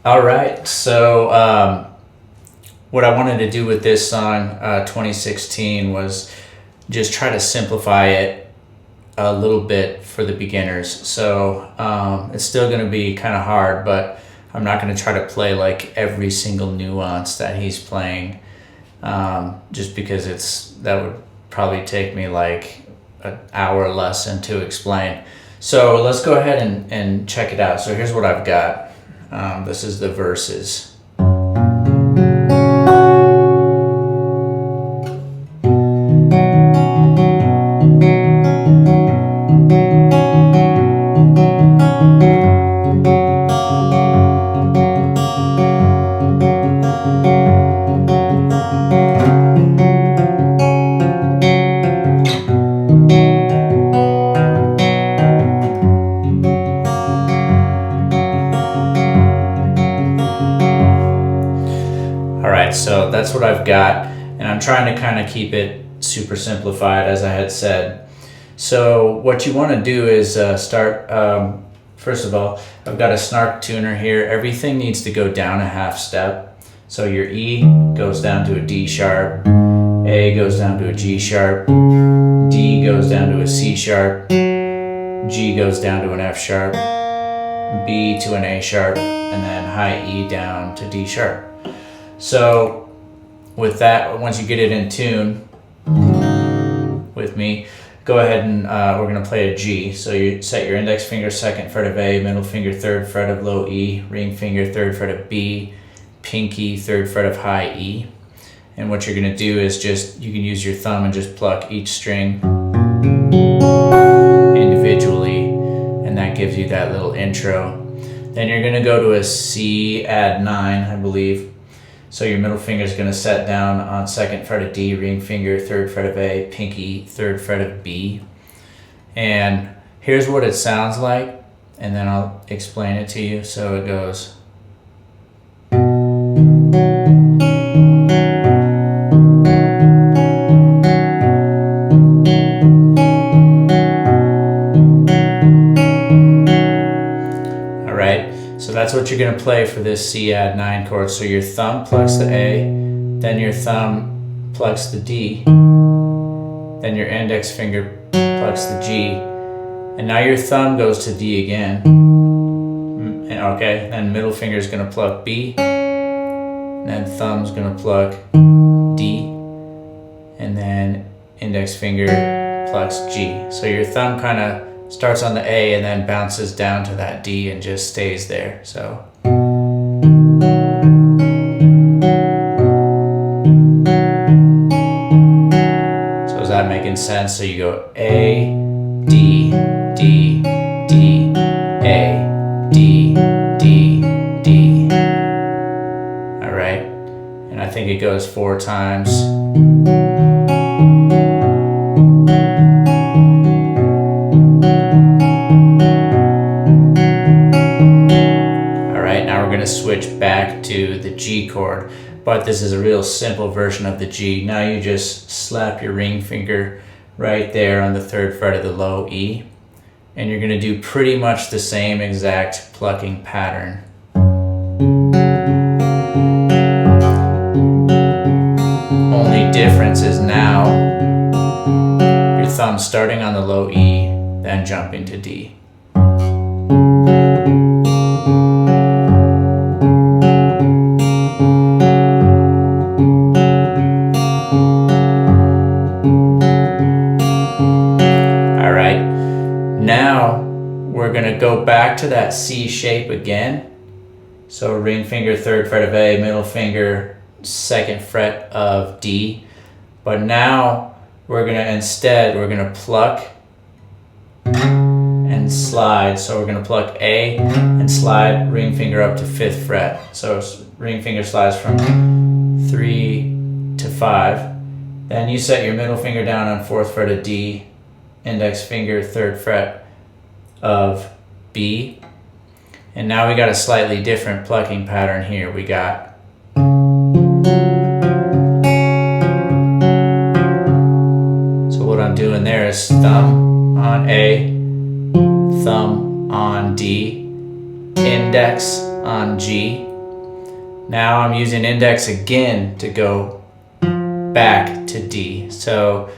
All right. So, what I wanted to do with this song, 2016, was just try to simplify it a little bit for the beginners. So, it's still going to be kind of hard, but I'm not going to try to play like every single nuance that he's playing, just because that would probably take me like an hour lesson to explain. So, let's go ahead and check it out. So, here's what I've got. This is the verses. So that's what I've got, and I'm trying to kind of keep it super simplified, as I had said. So what you want to do is start, first of all, I've got a snark tuner here. Everything needs to go down a half step. So your E goes down to a D sharp, A goes down to a G sharp, D goes down to a C sharp, G goes down to an F sharp, B to an A sharp, and then high E down to D sharp. So with that, once you get it in tune with me, go ahead and we're going to play a G. So you set your index finger 2nd fret of A, middle finger 3rd fret of low E, ring finger 3rd fret of B, pinky 3rd fret of high E. And what you're going to do is you can use your thumb and just pluck each string individually, and that gives you that little intro. Then you're going to go to a C add 9, I believe. So your middle finger is going to set down on 2nd fret of D, ring finger 3rd fret of A, pinky 3rd fret of B. And here's what it sounds like, and then I'll explain it to you. So it goes. So that's what you're going to play for this C add 9 chord. So your thumb plucks the A, then your thumb plucks the D, then your index finger plucks the G, and now your thumb goes to D again. Okay, then middle finger is going to pluck B, and then thumb's going to pluck D, and then index finger plucks G. So your thumb kind of starts on the A and then bounces down to that D and just stays there. So is that making sense? So you go A, D, D, D, A, D, D, D. All right, and I think it goes 4 times. Switch back to the G chord, but this is a real simple version of the G. Now you just slap your ring finger right there on the 3rd fret of the low E, and you're going to do pretty much the same exact plucking pattern. Only difference is now your thumb starting on the low E, then jumping to D. Now we're going to go back to that C shape again. So ring finger 3rd fret of A, middle finger 2nd fret of D. But now we're going to pluck and slide. So we're going to pluck A and slide ring finger up to 5th fret. So ring finger slides from 3 to 5. Then you set your middle finger down on 4th fret of D, index finger 3rd fret of B, and now we got a slightly different plucking pattern here. We got so what I'm doing there is thumb on A, thumb on D, index on G, Now I'm using index again to go back to D. So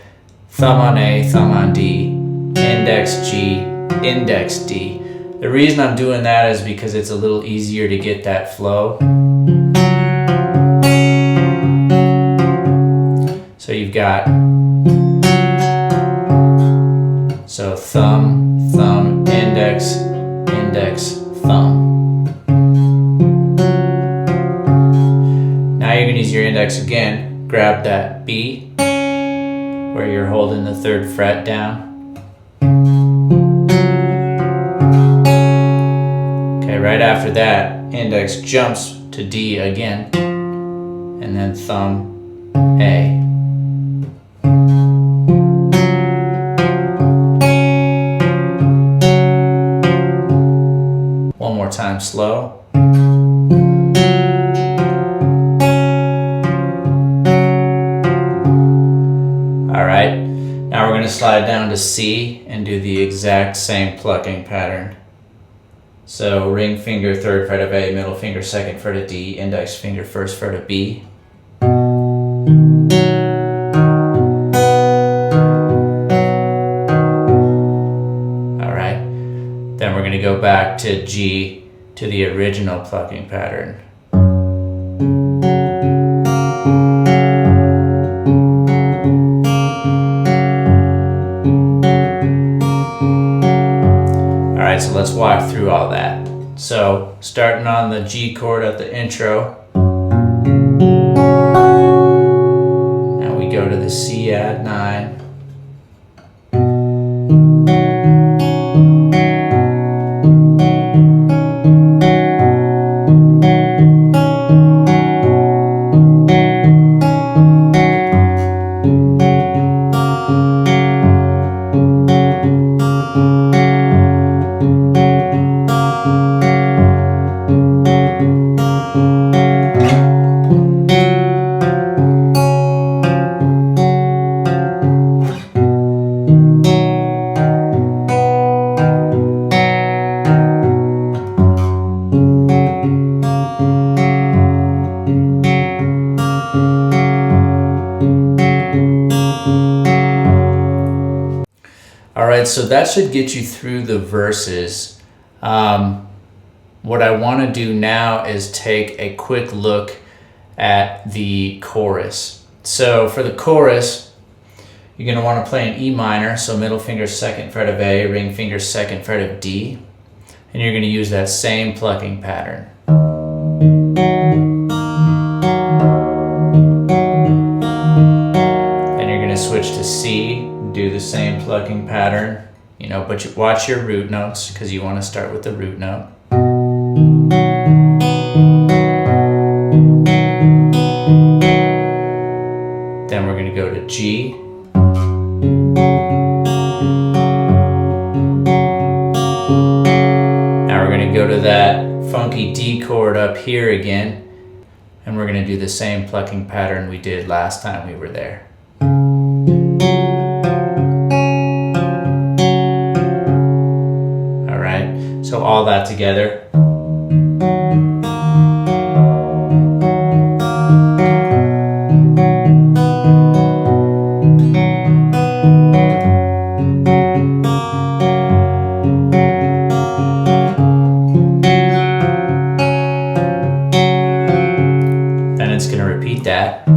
thumb on A, thumb on D, index G, index D. The reason I'm doing that is because it's a little easier to get that flow. So you've got, so thumb, thumb, index, index, thumb. Now you're going to use your index again, grab that B, where you're holding the 3rd fret down. Okay, right after that, index jumps to D again, and then thumb, A. One more time slow. Alright, now we're going to slide down to C and do the exact same plucking pattern. So ring finger 3rd fret of A, middle finger 2nd fret of D, index finger 1st fret of B. Alright, then we're going to go back to G to the original plucking pattern. Alright, so let's walk through all that. So starting on the G chord at the intro. Now we go to the C add 9. Alright, so that should get you through the verses. What I want to do now is take a quick look at the chorus. So for the chorus, you're going to want to play an E minor, so middle finger 2nd fret of A, ring finger 2nd fret of D, and you're going to use that same plucking pattern. Then you're going to switch to C, do the same plucking pattern, but you watch your root notes because you want to start with the root note. Then we're going to go to G. Now we're going to go to that funky D chord up here again, and we're going to do the same plucking pattern we did last time we were there. So all that together. Then it's going to repeat that.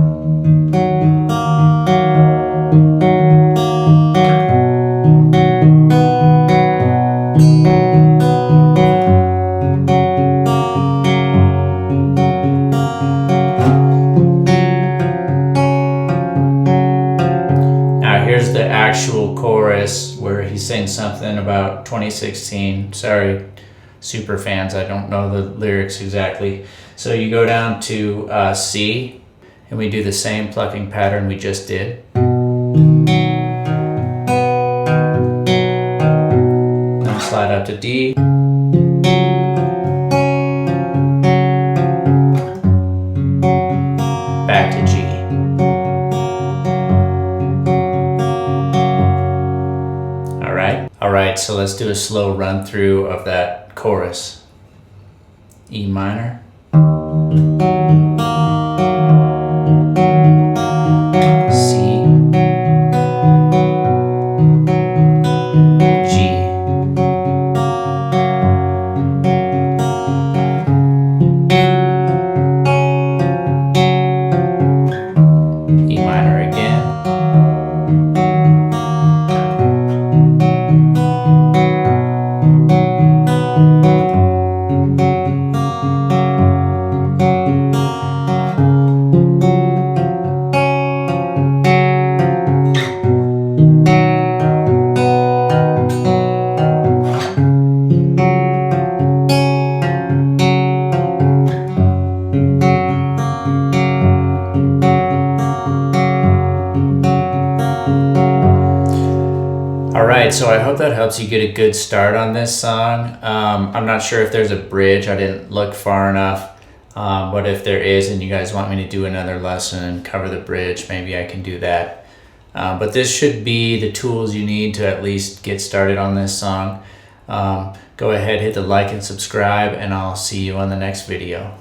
Here's the actual chorus where he sings something about 2016. Sorry, super fans, I don't know the lyrics exactly. So you go down to C, and we do the same plucking pattern we just did. Then slide up to D. Back to G. Alright, so let's do a slow run through of that chorus. E minor. C, G, E minor again, Alright, so I hope that helps you get a good start on this song. I'm not sure if there's a bridge, I didn't look far enough, but if there is and you guys want me to do another lesson and cover the bridge, maybe I can do that. But this should be the tools you need to at least get started on this song. Go ahead, hit the like and subscribe, and I'll see you on the next video.